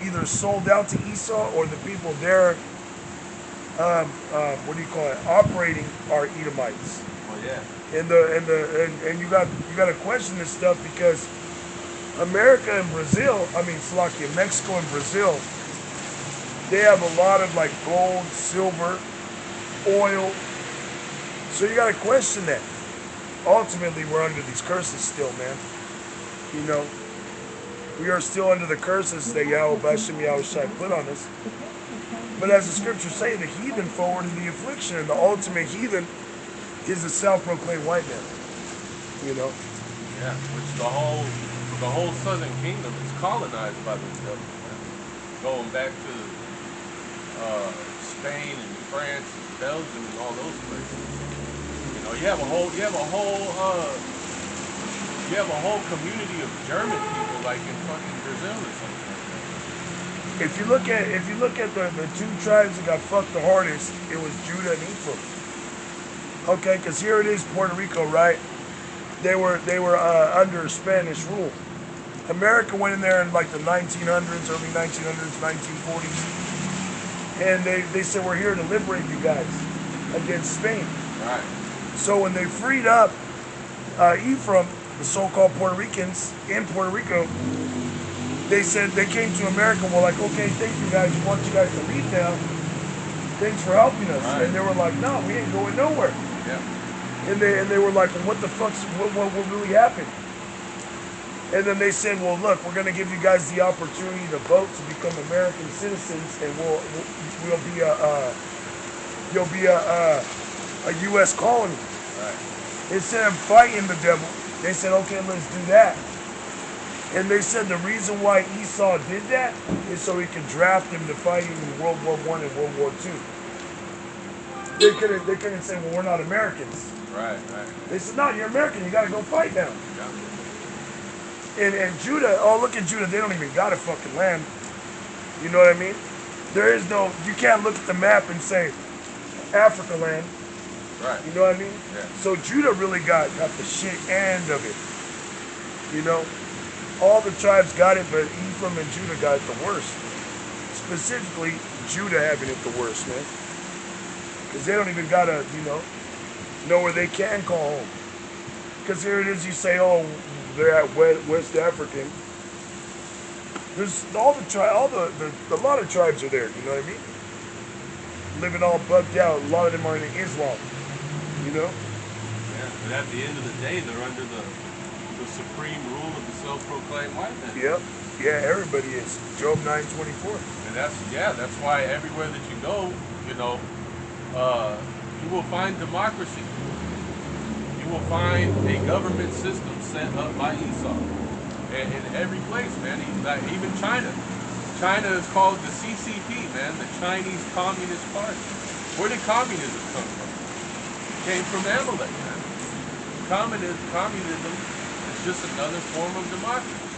either sold out to Esau or the people there, what do you call it, operating are Edomites. Well, yeah. And you got to question this stuff because America and Brazil, I mean Slovakia, Mexico and Brazil, they have a lot of like gold, silver, oil. So you got to question that. Ultimately, we're under these curses still, man. You know, we are still under the curses that Yahweh Bashem Yahweh Shai put on us. But as the scriptures say, the heathen forwarded the affliction, and the ultimate heathen is the self-proclaimed white man. You know. Yeah, which the whole southern kingdom is colonized by the devil, man. Going back to Spain and France and Belgium and all those places. You know, you have a whole community of German people like in fucking Brazil or something like that. If you look at the two tribes that got fucked the hardest, it was Judah and Ephraim. Okay, because here it is, Puerto Rico, right? They were under Spanish rule. America went in there in like the 1900s, early 1900s, 1940s, and they said we're here to liberate you guys against Spain. Right. So when they freed up Ephraim, the so-called Puerto Ricans in Puerto Rico, they said they came to America. We're like, okay, thank you guys. We want you guys to leave now. Thanks for helping us. Right. And they were like, no, we ain't going nowhere. Yeah. And they were like, well, what the fuck's what really happened? And then they said, well, look, we're gonna give you guys the opportunity to vote to become American citizens, and we'll be you'll be a U.S. colony. Right. Instead of fighting the devil, they said, okay, let's do that. And they said the reason why Esau did that is so he could draft him to fight him in World War I and World War II. They couldn't say, well, we're not Americans. Right. They said, no, you're American. You got to go fight now. Yeah. And Judah, oh, look at Judah. They don't even got a fucking land. You know what I mean? There is no, you can't look at the map and say Africa land. Right. You know what I mean? Yeah. So Judah really got the shit end of it. You know? All the tribes got it, but Ephraim and Judah got it the worst. Specifically, Judah having it the worst, man. Because they don't even gotta, know where they can call home. Because here it is, you say, oh, they're at West African. There's all the a lot of tribes are there. You know what I mean? Living all bugged out. A lot of them are in Islam. You know? Yeah, but at the end of the day, they're under the supreme rule of the self-proclaimed white man. Yep. Yeah, everybody is. Job 9:24. And that's why everywhere that you go, you will find democracy. You will find a government system set up by Esau. And in every place, man. Even China. China is called the CCP, man, the Chinese Communist Party. Where did communism come from? It came from Amalek, man. Communism is just another form of democracy.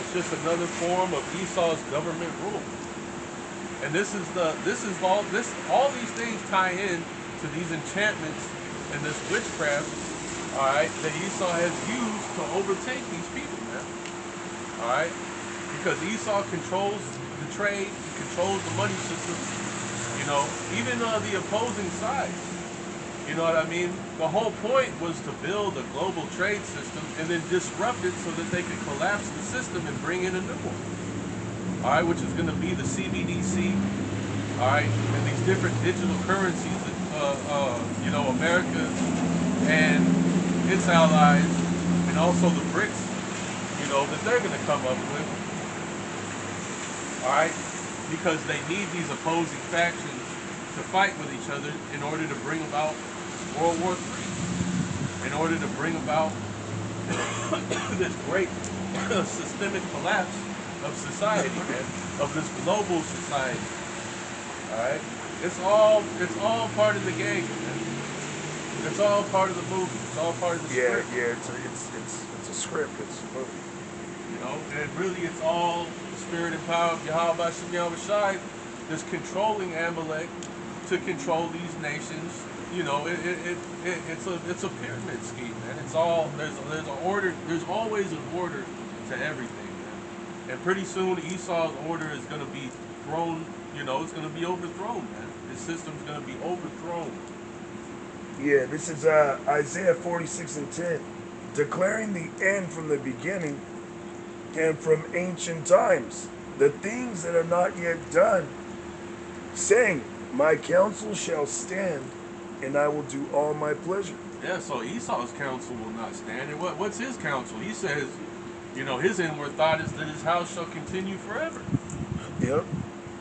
It's just another form of Esau's government rule. And all these things tie in to these enchantments and this witchcraft, all right, that Esau has used to overtake these people, man. All right, because Esau controls the trade, he controls the money system. Even the opposing side. You know what I mean? The whole point was to build a global trade system and then disrupt it so that they could collapse the system and bring in a new one. All right, which is going to be the CBDC. All right, and these different digital currencies that America and its allies, and also the BRICS, that they're going to come up with. All right, because they need these opposing factions to fight with each other in order to bring about World War III, in order to bring about this great systemic collapse of society, man, of this global society. All right, it's all part of the game, man. It's all part of the movie. It's all part of the script. Yeah. It's a script. It's a movie. And really, it's all the spirit and power of Yahweh Bashem Yahweh Shai that's controlling Amalek to control these nations. It's a pyramid scheme, man. It's all there's an order. There's always an order to everything, man. And pretty soon Esau's order is going to be thrown, it's going to be overthrown, man. His system's going to be overthrown. Yeah, this is Isaiah 46 and 10. Declaring the end from the beginning and from ancient times, the things that are not yet done, saying, my counsel shall stand, and I will do all my pleasure. Yeah, so Esau's counsel will not stand. And what's his counsel? He says, his inward thought is that his house shall continue forever. Yep.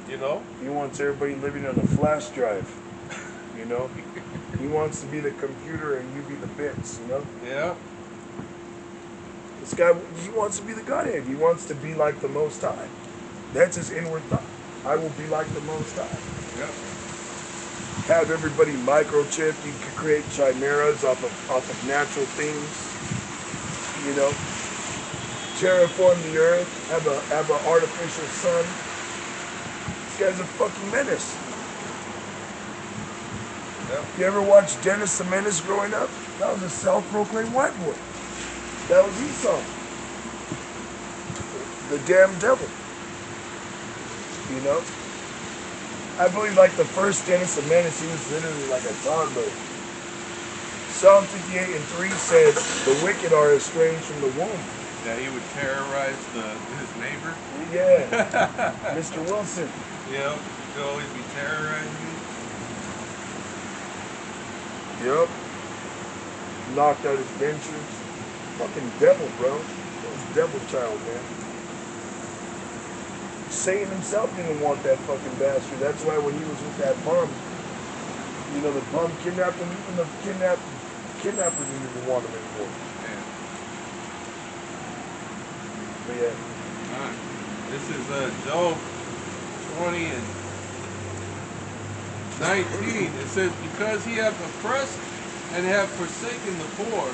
You know? He wants everybody living on a flash drive. You know? He wants to be the computer and you be the bits, you know? Yeah. This guy, he wants to be the Godhead. He wants to be like the Most High. That's his inward thought. I will be like the Most High. Yep. Have everybody microchipped. You can create chimeras off of natural things. You know? Terraform the earth. Have an artificial sun. This guy's a fucking menace. Yep. You ever watch Dennis the Menace growing up? That was a self-proclaimed white boy. That was Esau. The damn devil. You know? I believe like the first Dennis the Menace, he was literally like a toddler. Psalm 58 and 3 says, the wicked are estranged from the womb. That he would terrorize his neighbor. Yeah. Mr. Wilson. Yeah, he'd always be terrorizing you. Yep. Knocked out his dentures. Fucking devil, bro. That was devil child, man. Satan himself didn't want that fucking bastard. That's why when he was with that bum, the bum kidnapped him. Even the kidnapper didn't even want him anymore. Yeah. But yeah. Alright. This is Job 20 and 19. It says, because he hath oppressed and have forsaken the poor,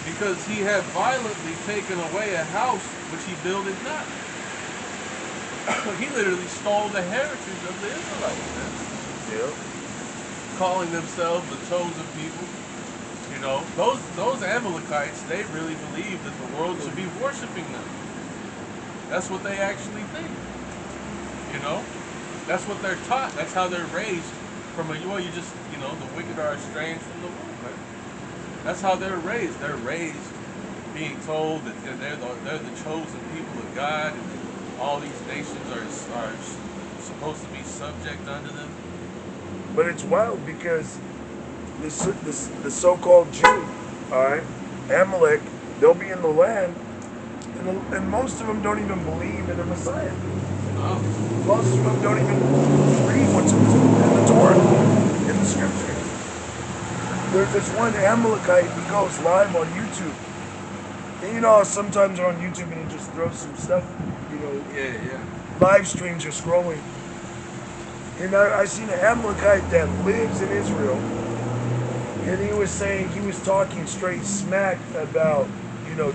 because he hath violently taken away a house which he builded not. He literally stole the heritage of the Israelites, man. Yeah. Calling themselves the chosen people. Those Amalekites, they really believe that the world should be worshiping them. That's what they actually think. That's what they're taught. That's how they're raised. The wicked are estranged from the womb, man. That's how they're raised. They're raised being told that they're the chosen people of God, and all these nations are supposed to be subject unto them. But it's wild because the so-called Jew, all right, Amalek, they'll be in the land, and most of them don't even believe in a Messiah. Oh. Most of them don't even read what's in the Torah, in the scriptures. There's this one Amalekite, he goes live on YouTube. And sometimes on YouTube and he just throws some stuff, Yeah. live streams are scrolling. And I seen an Amalekite that lives in Israel, and he was talking straight smack about,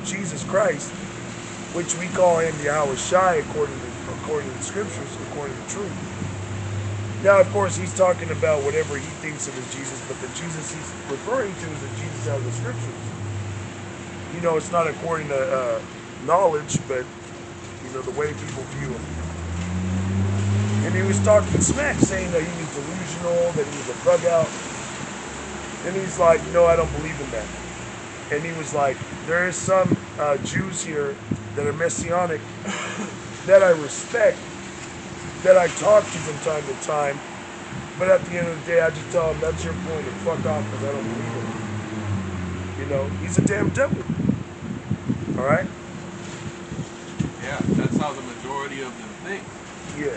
Jesus Christ, which we call him Yahweh Shai according to the scriptures, according to truth. Now, of course, he's talking about whatever he thinks of as Jesus, but the Jesus he's referring to is the Jesus out of the scriptures. It's not according to knowledge, but, the way people view him. And he was talking smack, saying that he was delusional, that he was a bug out. And he's like, no, I don't believe in that. And he was like, there is some Jews here that are Messianic that I respect, that I talk to from time to time, but at the end of the day, I just tell them, that's your point, and fuck off, because I don't believe in it. He's a damn devil. All right? Yeah, that's how the majority of them think. Yeah.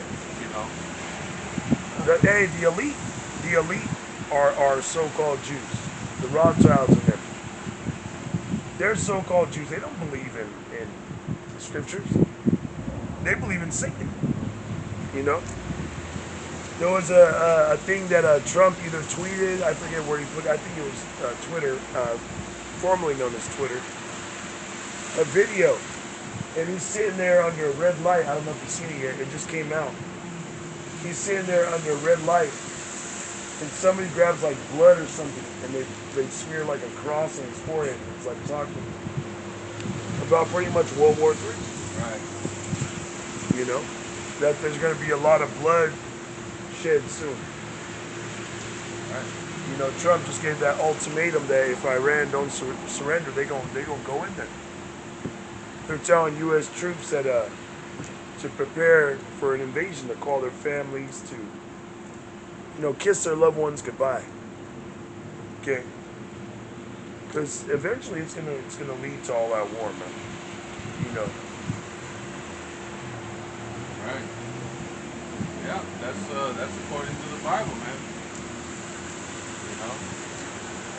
The elite are so-called Jews. The Rothschilds and them. They're so-called Jews. They don't believe in the scriptures. They believe in Satan. There was a thing that Trump either tweeted, I forget where he put it, I think it was Twitter, formerly known as Twitter, a video. And he's sitting there under a red light. I don't know if you've seen it yet. It just came out. He's sitting there under a red light, and somebody grabs like blood or something, and they smear like a cross on his forehead. And it's like talking about pretty much World War III. Right. You know, that there's going to be a lot of blood shed soon. Right. You know, Trump just gave that ultimatum that if Iran don't surrender, they gonna go in there. They're telling U.S. troops that to prepare for an invasion, to call their families, to kiss their loved ones goodbye. Okay, because eventually it's gonna lead to all out war, man. You know. Right. Yeah, that's according to the Bible, man. You know,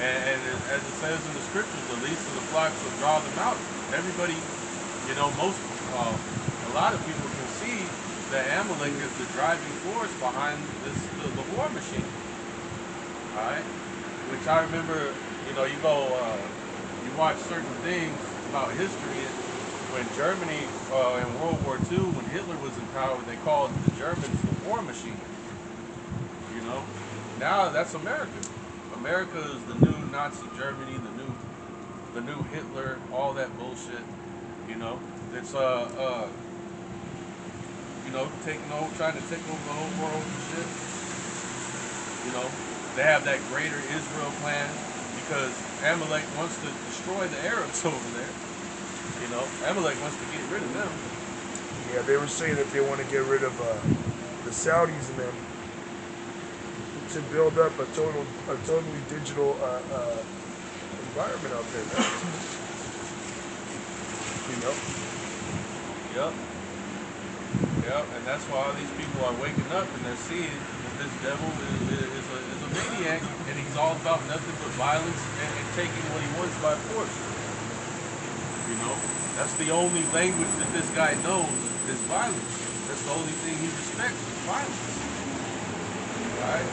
and as it says in the scriptures, the least of the flocks will draw them out. Everybody, most, a lot of people can see that Amalek is the driving force behind the war machine. All right, which I remember, you watch certain things about history. When Germany in World War II, when Hitler was in power, they called the Germans the war machine. You know, now that's America. America is the new Nazi Germany, the new Hitler, all that bullshit. You know, it's taking over, trying to take over the whole world and shit. You know, they have that greater Israel plan because Amalek wants to destroy the Arabs over there. Amalek wants to get rid of them. Yeah, they were saying that they want to get rid of the Saudis and them to build up a totally digital environment out there, man. You know. Yep. Yep. And that's why all these people are waking up and they're seeing that this devil is a maniac and he's all about nothing but violence and taking what he wants by force. That's the only language that this guy knows is violence. That's the only thing he respects is violence. Right?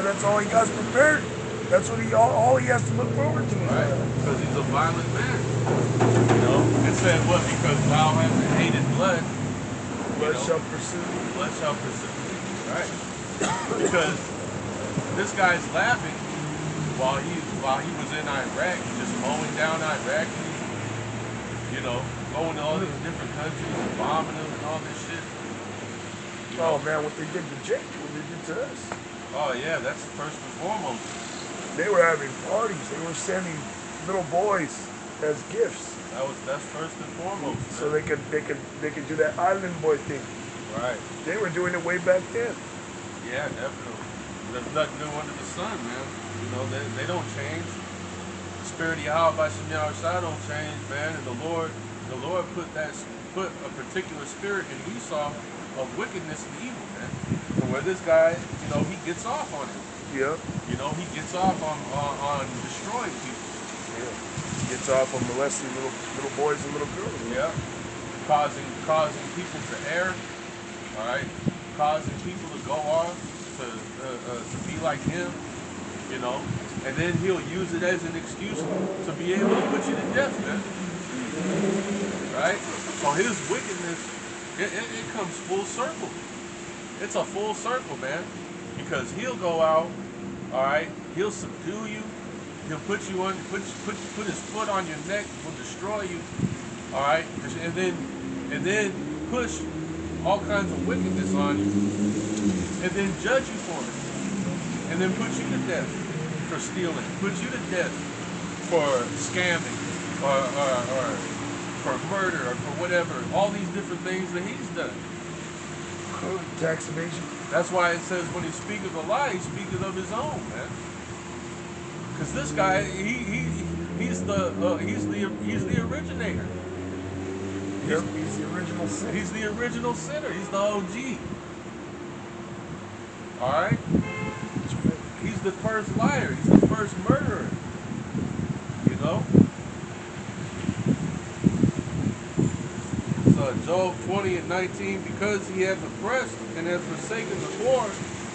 That's all he got prepared. That's what all he has to look forward to. Right? Because he's a violent man. It said what? Because thou hast hated blood. Blood shall pursue. Blood shall pursue. Right? Because this guy's laughing while he was in Iraq, just mowing down Iraq. Going to all these different countries and bombing them and all this shit. Man, what they did to Jake, what they did to us. Oh yeah, that's first and foremost. They were having parties. They were sending little boys as gifts. That's first and foremost. Man. So they could do that island boy thing. Right. They were doing it way back then. Yeah, definitely. There's nothing new under the sun, man. They don't change. The spirit of Yahweh by Shem Yahushua don't change, man. And the Lord put a particular spirit in Esau of wickedness and evil, man. So where this guy, he gets off on it. Yeah. He gets off on destroying people. Yeah. He gets off on molesting little boys and little girls. Yeah. Causing people to err. All right. Causing people to go off to be like him. And then he'll use it as an excuse to be able to put you to death, man. Right? So his wickedness, it comes full circle. It's a full circle, man. Because he'll go out, all right, he'll subdue you, he'll put his foot on your neck, will destroy you, all right, and then push all kinds of wickedness on you, and then judge you for it, and then put you to death for stealing, put you to death for scamming, or for murder, or for whatever, all these different things that he's done. Tax evasion. That's why it says when he speaketh a lie, he speaketh of his own, man. Because this guy, he's the originator. Yep, he's the original sinner. He's the original sinner. He's the OG. All right. He's the first liar. He's the first murderer. Job 20:19, because he hath oppressed and hath forsaken the poor,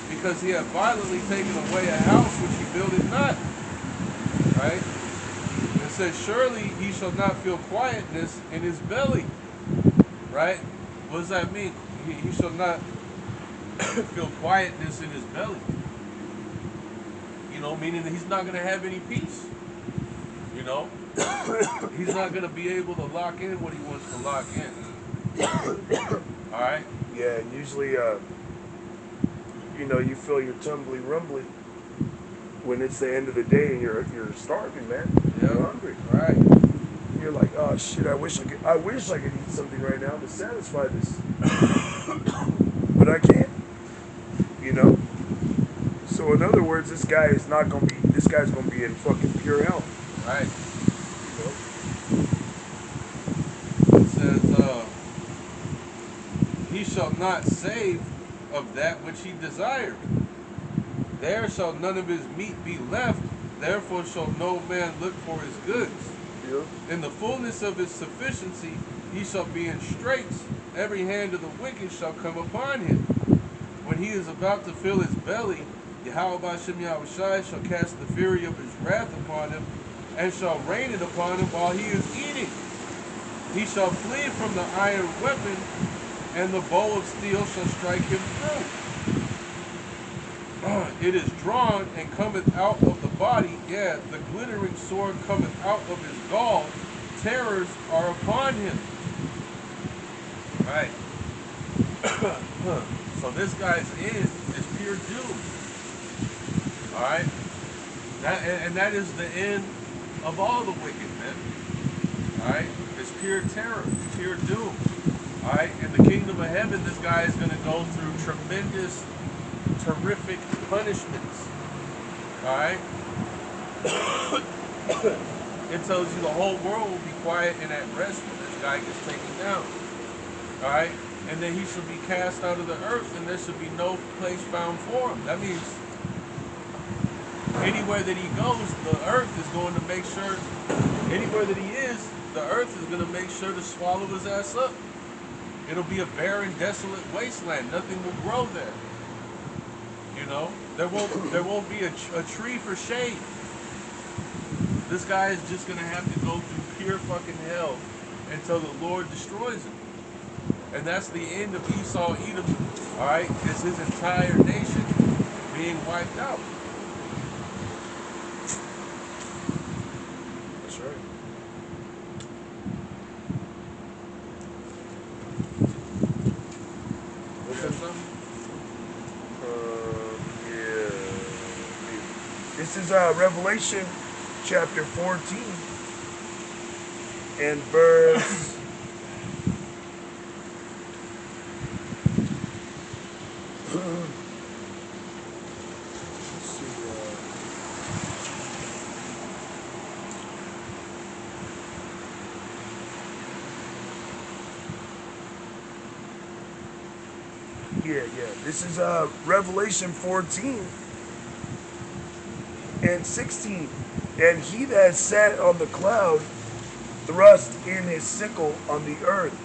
because he hath violently taken away a house which he builded not. Right? It says, surely he shall not feel quietness in his belly. Right? What does that mean? He shall not feel quietness in his belly. Meaning that he's not going to have any peace. He's not going to be able to lock in what he wants to lock in. All right. Yeah, and usually, you feel your tumbly rumbly when it's the end of the day and you're starving, man. Yep. You're hungry. Right. You're like, oh shit, I wish I could eat something right now to satisfy this, but I can't. You know. So in other words, this guy's gonna be in fucking pure hell. Right. You know. It says, he shall not save of that which he desired. There shall none of his meat be left. Therefore shall no man look for his goods. Yeah. In the fullness of his sufficiency, he shall be in straits. Every hand of the wicked shall come upon him. When he is about to fill his belly, Yahweh Bashem Yahushai shall cast the fury of his wrath upon him, and shall rain it upon him while he is eating. He shall flee from the iron weapon, and the bow of steel shall strike him through. It is drawn and cometh out of the body, yeah, the glittering sword cometh out of his gall. Terrors are upon him. Right. So this guy's end is pure doom. All right. That is the end of all the wicked men. All right. It's pure terror, pure doom. All right. In the kingdom of heaven, this guy is going to go through tremendous, terrific punishments. All right. It tells you the whole world will be quiet and at rest when this guy gets taken down. All right. And then he shall be cast out of the earth, and there shall be no place found for him. That means anywhere that he goes, the earth is going to make sure, anywhere that he is, the earth is going to make sure to swallow his ass up. It'll be a barren, desolate wasteland. Nothing will grow there. You know, there won't be a tree for shade. This guy is just going to have to go through pure fucking hell until the Lord destroys him. And that's the end of Esau, Edom. All right, it's his entire nation being wiped out. That's right. You got something? Yeah. This is Revelation chapter 14 and verse. Let's see, yeah. This is Revelation 14 and 16. And he that sat on the cloud thrust in his sickle on the earth,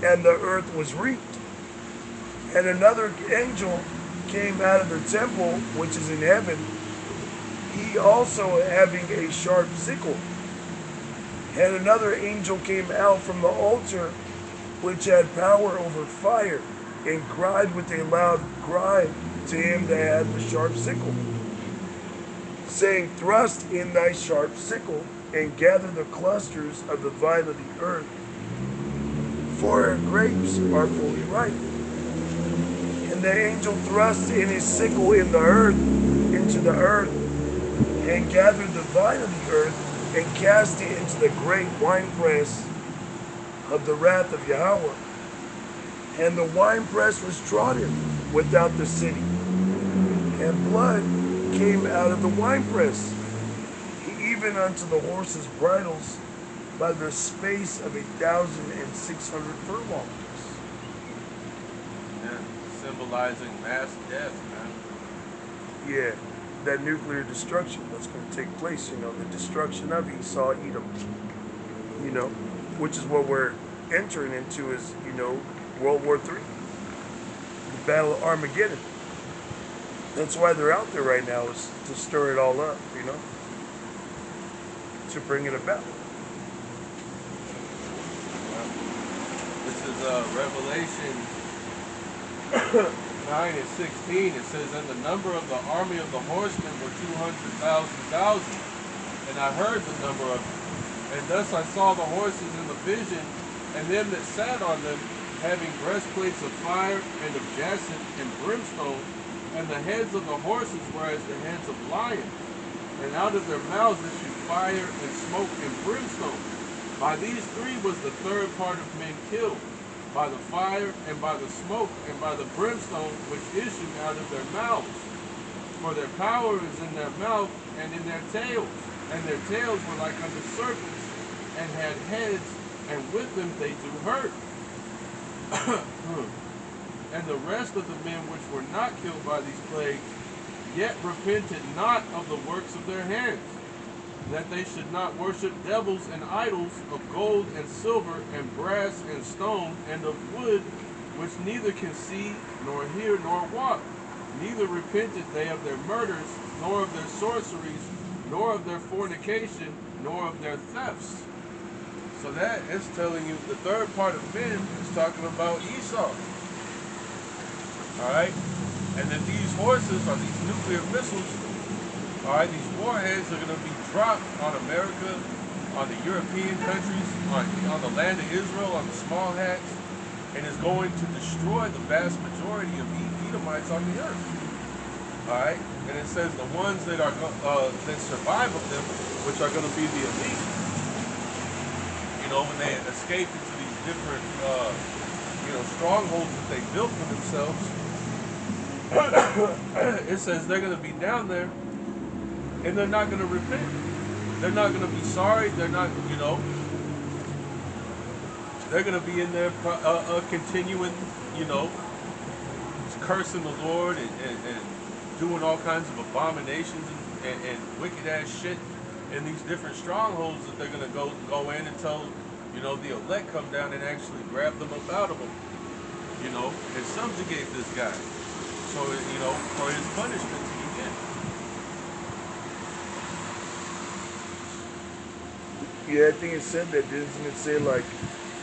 and the earth was reaped. And another angel came out of the temple which is in heaven, he also having a sharp sickle. And another angel came out from the altar which had power over fire, and cried with a loud cry to him that had the sharp sickle, saying, Thrust in thy sharp sickle, and gather the clusters of the vine of the earth, for her grapes are fully ripe. And the angel thrust in his sickle into the earth, and gathered the vine of the earth, and cast it into the great winepress of the wrath of Yahweh. And the winepress was trodden without the city, and blood came out of the winepress, even unto the horses' bridles, by the space of 1,600 furlongs. Yeah, symbolizing mass death, man. Yeah, that nuclear destruction that's going to take place, the destruction of Esau, Edom, which is what we're entering into is, World War III, the Battle of Armageddon. That's why they're out there right now, is to stir it all up, to bring it about. This is Revelation 9 and 16. It says, And the number of the army of the horsemen were 200,000. And I heard the number of them. And thus I saw the horses in the vision, and them that sat on them, having breastplates of fire and of jacinth and brimstone, and the heads of the horses were as the heads of lions, and out of their mouths issued fire and smoke and brimstone. By these three was the third part of men killed, by the fire and by the smoke and by the brimstone which issued out of their mouths. For their power is in their mouth and in their tails, and their tails were like unto serpents, and had heads, and with them they do hurt. And the rest of the men which were not killed by these plagues, yet repented not of the works of their hands, that they should not worship devils and idols of gold and silver and brass and stone and of wood, which neither can see, nor hear, nor walk. Neither repented they of their murders, nor of their sorceries, nor of their fornication, nor of their thefts. So that is telling you the third part of men is talking about Esau. Alright? And then these horses are these nuclear missiles. Alright, these warheads are going to be dropped on America, on the European countries, on the land of Israel, on the small hats, and is going to destroy the vast majority of Edomites on the earth. Alright? And it says the ones that are that survive of them, which are going to be the elite, you know, when they escape into these different strongholds that they built for themselves, it says they're going to be down there and they're not going to repent. They're not going to be sorry. They're not, they're going to be in there continuing, cursing the Lord and doing all kinds of abominations and wicked ass shit in these different strongholds that they're going to go in until, the elect come down and actually grab them up out of them, and subjugate this guy. So, for his punishment to begin. Yeah, I think it said that. Doesn't it say like